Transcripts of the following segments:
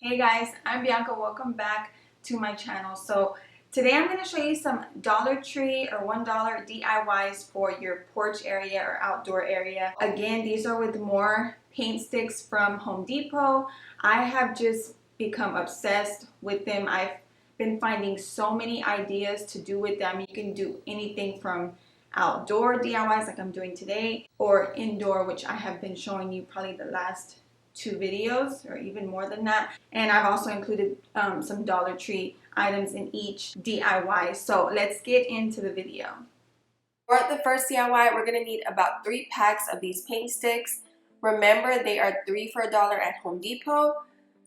Hey guys, I'm Bianca. Welcome back to my channel. So today I'm going to show you some Dollar Tree or $1 DIYs for your porch area or outdoor area. Again, these are with more paint sticks from Home Depot. I have just become obsessed with them. I've been finding so many ideas to do with them. You can do anything from outdoor DIYs like I'm doing today, or indoor, which I have been showing you probably the last 2 videos or even more than that. And I've also included some Dollar Tree items in each DIY. So let's get into the video. For the first DIY, we're going to need about 3 packs of these paint sticks. Remember, they are 3 for $1 at Home Depot.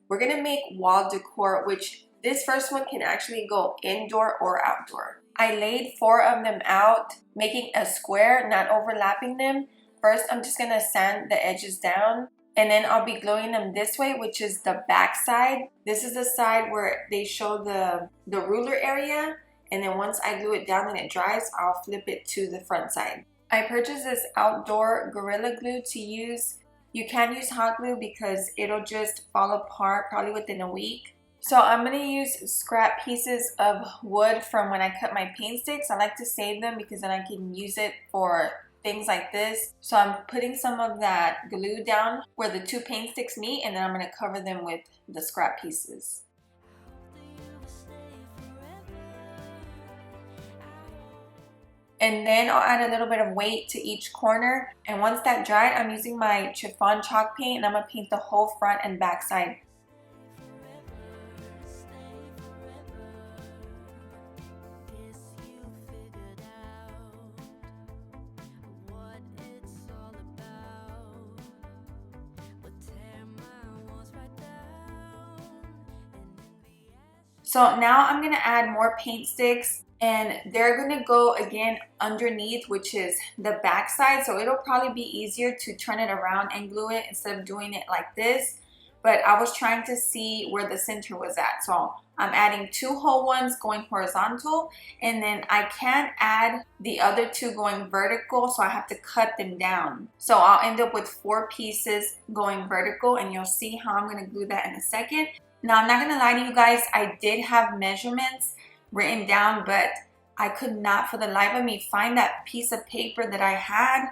We're going to make wall decor, which this first one can actually go indoor or outdoor. I laid 4 of them out, making a square, not overlapping them. First, I'm just going to sand the edges down. And then I'll be gluing them this way, which is the back side. This is the side where they show the ruler area. And then once I glue it down and it dries, I'll flip it to the front side. I purchased this outdoor Gorilla Glue to use. You can use hot glue because it'll just fall apart probably within a week. So I'm going to use scrap pieces of wood from when I cut my paint sticks. I like to save them because then I can use it for things like this. So I'm putting some of that glue down where the 2 paint sticks meet, and then I'm going to cover them with the scrap pieces. And then I'll add a little bit of weight to each corner. And once that dried, I'm using my chiffon chalk paint, and I'm going to paint the whole front and back side. So now I'm going to add more paint sticks, and they're going to go again underneath, which is the back side. So it'll probably be easier to turn it around and glue it instead of doing it like this. But I was trying to see where the center was at. So I'm adding 2 whole ones going horizontal, and then I can't add the other 2 going vertical, so I have to cut them down. So I'll end up with 4 pieces going vertical, and you'll see how I'm going to glue that in a second. Now, I'm not going to lie to you guys, I did have measurements written down, but I could not for the life of me find that piece of paper that I had.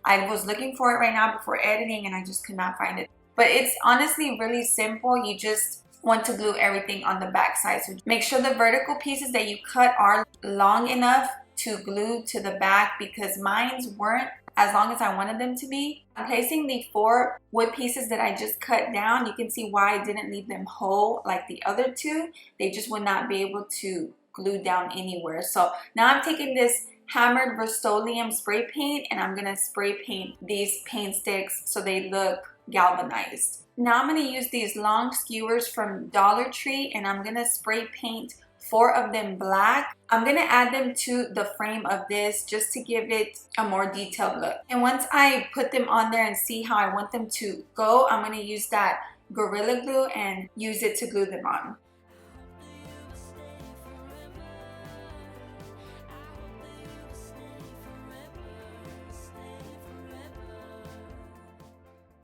I was looking for it right now before editing, and I just could not find it. But it's honestly really simple. You just want to glue everything on the back side. So make sure the vertical pieces that you cut are long enough to glue to the back, because mine weren't as long as I wanted them to be. I'm placing the 4 wood pieces that I just cut down. You can see why I didn't leave them whole like the other 2. They just would not be able to glue down anywhere. So now I'm taking this hammered Rust-Oleum spray paint, and I'm gonna spray paint these paint sticks so they look galvanized. Now I'm gonna use these long skewers from Dollar Tree, and I'm gonna spray paint 4 of them black. I'm gonna add them to the frame of this just to give it a more detailed look. And once I put them on there and see how I want them to go, I'm gonna use that Gorilla Glue and use it to glue them on.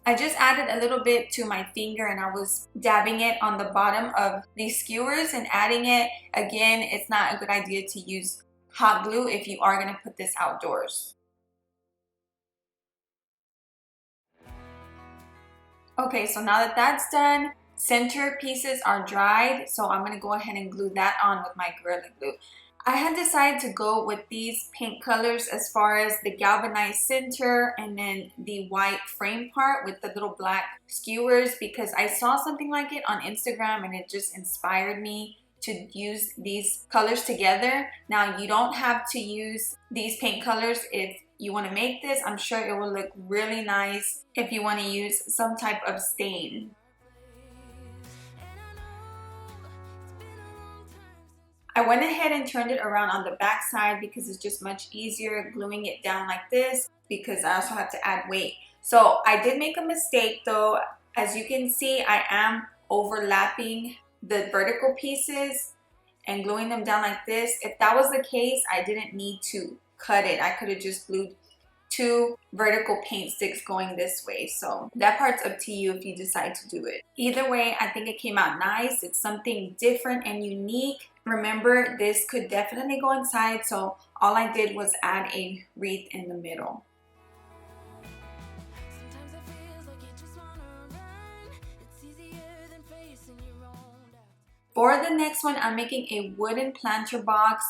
I just added a little bit to my finger, and I was dabbing it on the bottom of these skewers and adding it. Again, it's not a good idea to use hot glue if you are going to put this outdoors. Okay, so now that that's done, center pieces are dried, so I'm going to go ahead and glue that on with my Gorilla Glue. I had decided to go with these paint colors as far as the galvanized center and then the white frame part with the little black skewers, because I saw something like it on Instagram and it just inspired me to use these colors together. Now, you don't have to use these paint colors if you want to make this. I'm sure it will look really nice if you want to use some type of stain. I went ahead and turned it around on the back side because it's just much easier gluing it down like this, because I also have to add weight. So I did make a mistake though. As you can see, I am overlapping the vertical pieces and gluing them down like this. If that was the case, I didn't need to cut it. I could have just glued 2 vertical paint sticks going this way. So that part's up to you if you decide to do it. Either way, I think it came out nice. It's something different and unique. Remember, this could definitely go inside, so all I did was add a wreath in the middle. For the next one, I'm making a wooden planter box.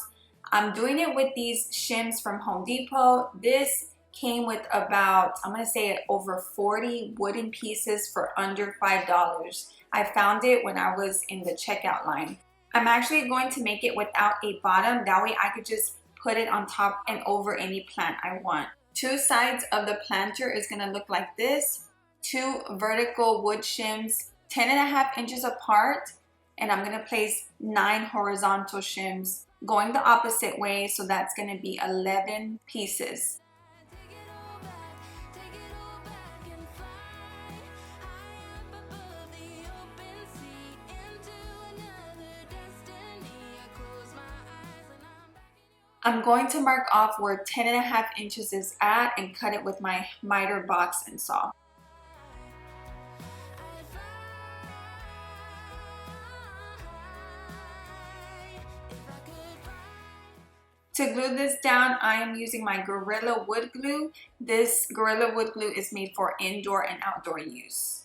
I'm doing it with these shims from Home Depot. This came with about, I'm gonna say over 40 wooden pieces for under $5. I found it when I was in the checkout line. I'm actually going to make it without a bottom. That way I could just put it on top and over any plant I want. 2 sides of the planter is gonna look like this. 2 vertical wood shims, 10.5 inches apart. And I'm gonna place 9 horizontal shims going the opposite way, so that's gonna be 11 pieces. I'm going to mark off where 10.5 inches is at and cut it with my miter box and saw. To glue this down, I am using my Gorilla Wood Glue. This Gorilla Wood Glue is made for indoor and outdoor use.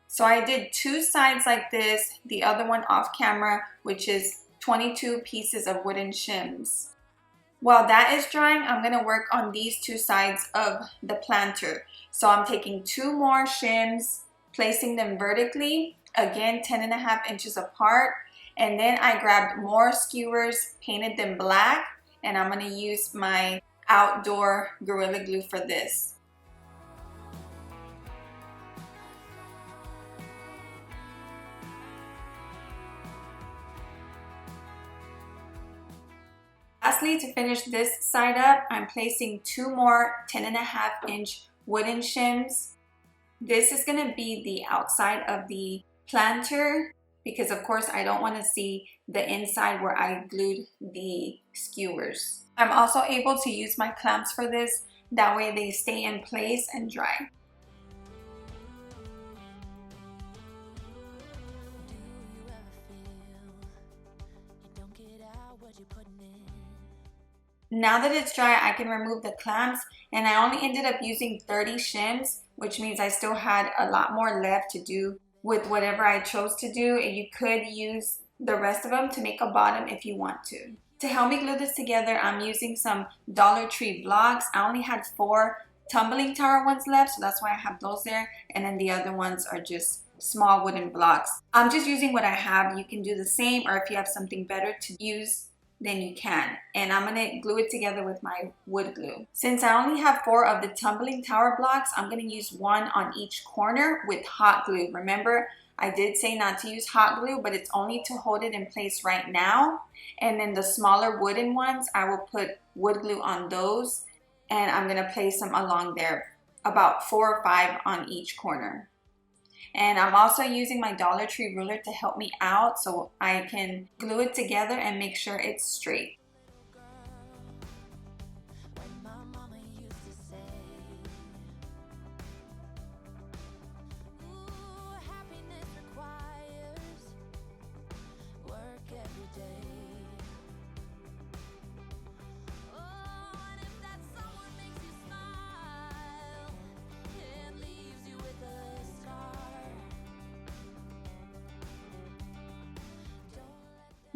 So I did 2 sides like this, the other one off camera, which is 22 pieces of wooden shims. While that is drying, I'm gonna work on these 2 sides of the planter. So I'm taking 2 more shims, placing them vertically, again 10.5 inches apart. And then I grabbed more skewers, painted them black, and I'm gonna use my outdoor Gorilla Glue for this. Lastly, to finish this side up, I'm placing 2 more 10.5 inch wooden shims. This is gonna be the outside of the planter, because of course I don't want to see the inside where I glued the skewers. I'm also able to use my clamps for this, that way they stay in place and dry. Now that it's dry, I can remove the clamps, and I only ended up using 30 shims, which means I still had a lot more left to do with whatever I chose to do, and you could use the rest of them to make a bottom if you want to. To help me glue this together, I'm using some Dollar Tree blocks. I only had 4 tumbling tower ones left, so that's why I have those there, and then the other ones are just small wooden blocks. I'm just using what I have. You can do the same, or if you have something better to use, then you can. And I'm gonna glue it together with my wood glue. Since I only have 4 of the tumbling tower blocks, I'm gonna use 1 on each corner with hot glue. Remember, I did say not to use hot glue, but it's only to hold it in place right now. And then the smaller wooden ones, I will put wood glue on those, and I'm gonna place them along there, about 4 or 5 on each corner. And I'm also using my Dollar Tree ruler to help me out so I can glue it together and make sure it's straight.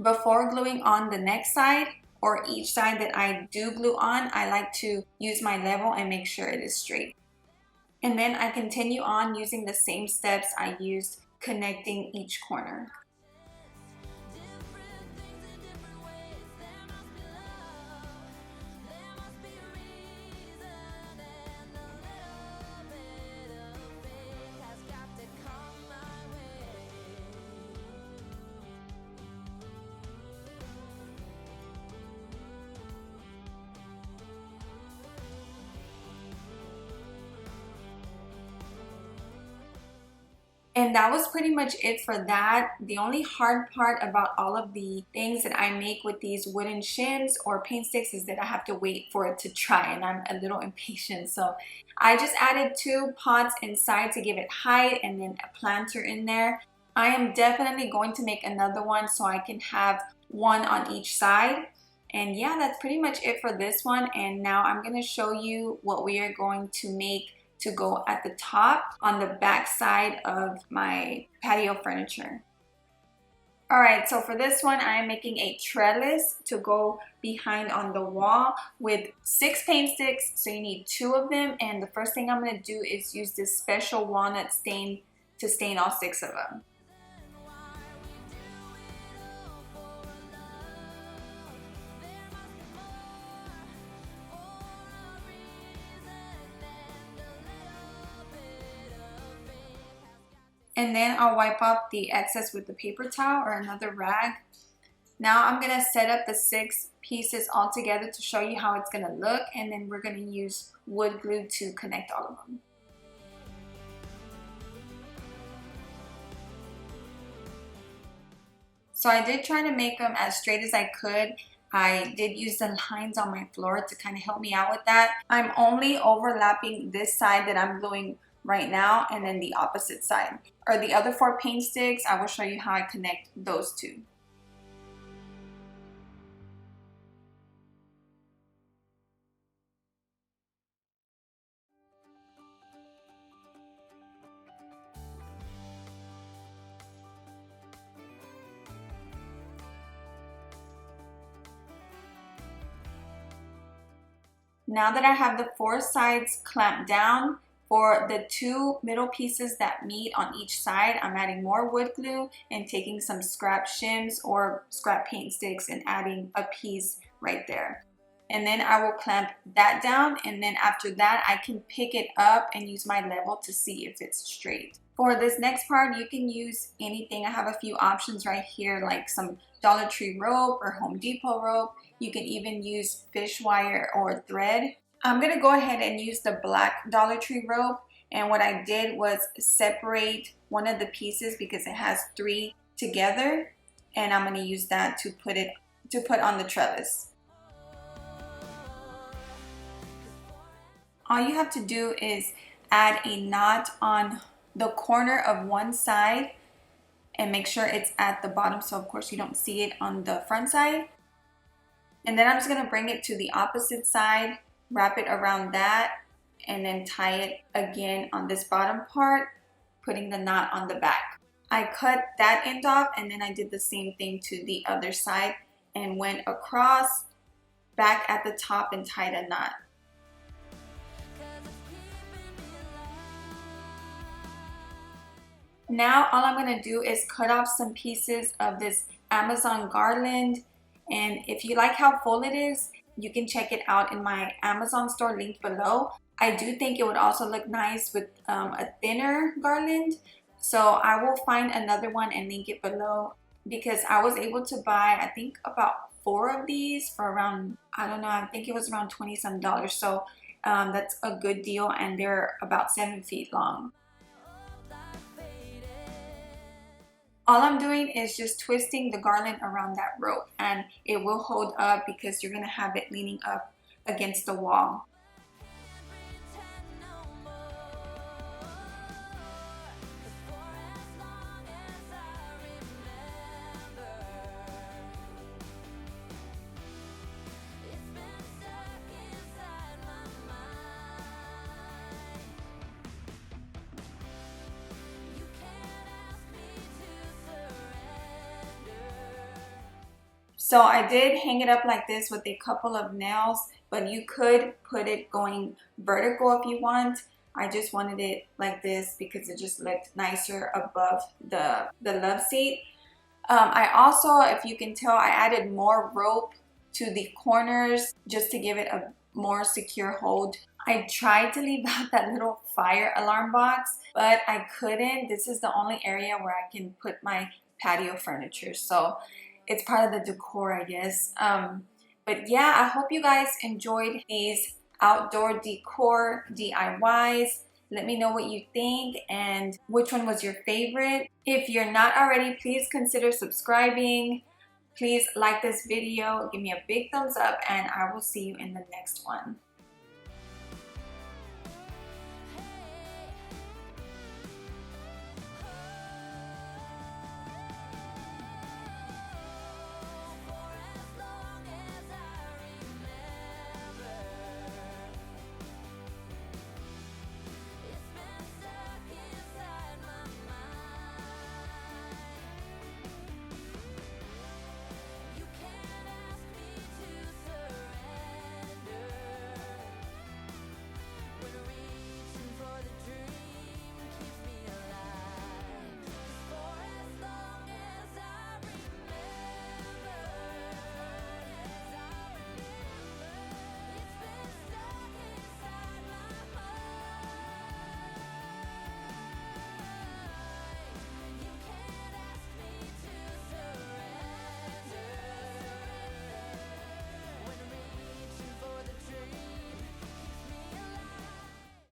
Before gluing on the next side, or each side that I do glue on, I like to use my level and make sure it is straight. And then I continue on using the same steps I used connecting each corner. And that was pretty much it for that. The only hard part about all of the things that I make with these wooden shims or paint sticks is that I have to wait for it to dry, and I'm a little impatient. So I just added 2 pots inside to give it height and then a planter in there. I am definitely going to make another one so I can have one on each side. And yeah, that's pretty much it for this one. And now I'm going to show you what we are going to make to go at the top on the back side of my patio furniture. Alright, so for this one, I am making a trellis to go behind on the wall with 6 paint sticks. So you need 2 of them, and the first thing I'm going to do is use this special walnut stain to stain all 6 of them. And then I'll wipe off the excess with the paper towel or another rag. Now I'm going to set up the 6 pieces all together to show you how it's going to look, and then we're going to use wood glue to connect all of them. So I did try to make them as straight as I could. I did use the lines on my floor to kind of help me out with that. I'm only overlapping this side that I'm gluing right now, and then the opposite side. Or the other 4 paint sticks, I will show you how I connect those 2. Now that I have the 4 sides clamped down, for the 2 middle pieces that meet on each side, I'm adding more wood glue and taking some scrap shims or scrap paint sticks and adding a piece right there. And then I will clamp that down, and then after that I can pick it up and use my level to see if it's straight. For this next part, you can use anything. I have a few options right here, like some Dollar Tree rope or Home Depot rope. You can even use fish wire or thread. I'm going to go ahead and use the black Dollar Tree rope, and what I did was separate one of the pieces because it has 3 together, and I'm going to use that to put on the trellis. All you have to do is add a knot on the corner of one side and make sure it's at the bottom, so of course you don't see it on the front side. And then I'm just going to bring it to the opposite side, wrap it around that, and then tie it again on this bottom part, putting the knot on the back. I cut that end off, and then I did the same thing to the other side and went across, back at the top, and tied a knot. Now all I'm going to do is cut off some pieces of this Amazon garland, and if you like how full it is, you can check it out in my Amazon store linked below. I do think it would also look nice with a thinner garland, so I will find another one and link it below, because I was able to buy, I think, about 4 of these for around, I don't know, I think it was around $20 some. So that's a good deal, and they're about 7 feet long. All I'm doing is just twisting the garland around that rope, and it will hold up because you're going to have it leaning up against the wall. So I did hang it up like this with a couple of nails, but you could put it going vertical if you want. I just wanted it like this because it just looked nicer above the love seat. I also, if you can tell, I added more rope to the corners just to give it a more secure hold. I tried to leave out that little fire alarm box, but I couldn't. This is the only area where I can put my patio furniture. So it's part of the decor, I guess. But yeah, I hope you guys enjoyed these outdoor decor DIYs. Let me know what you think and which one was your favorite. If you're not already, please consider subscribing. Please like this video, give me a big thumbs up, and I will see you in the next one.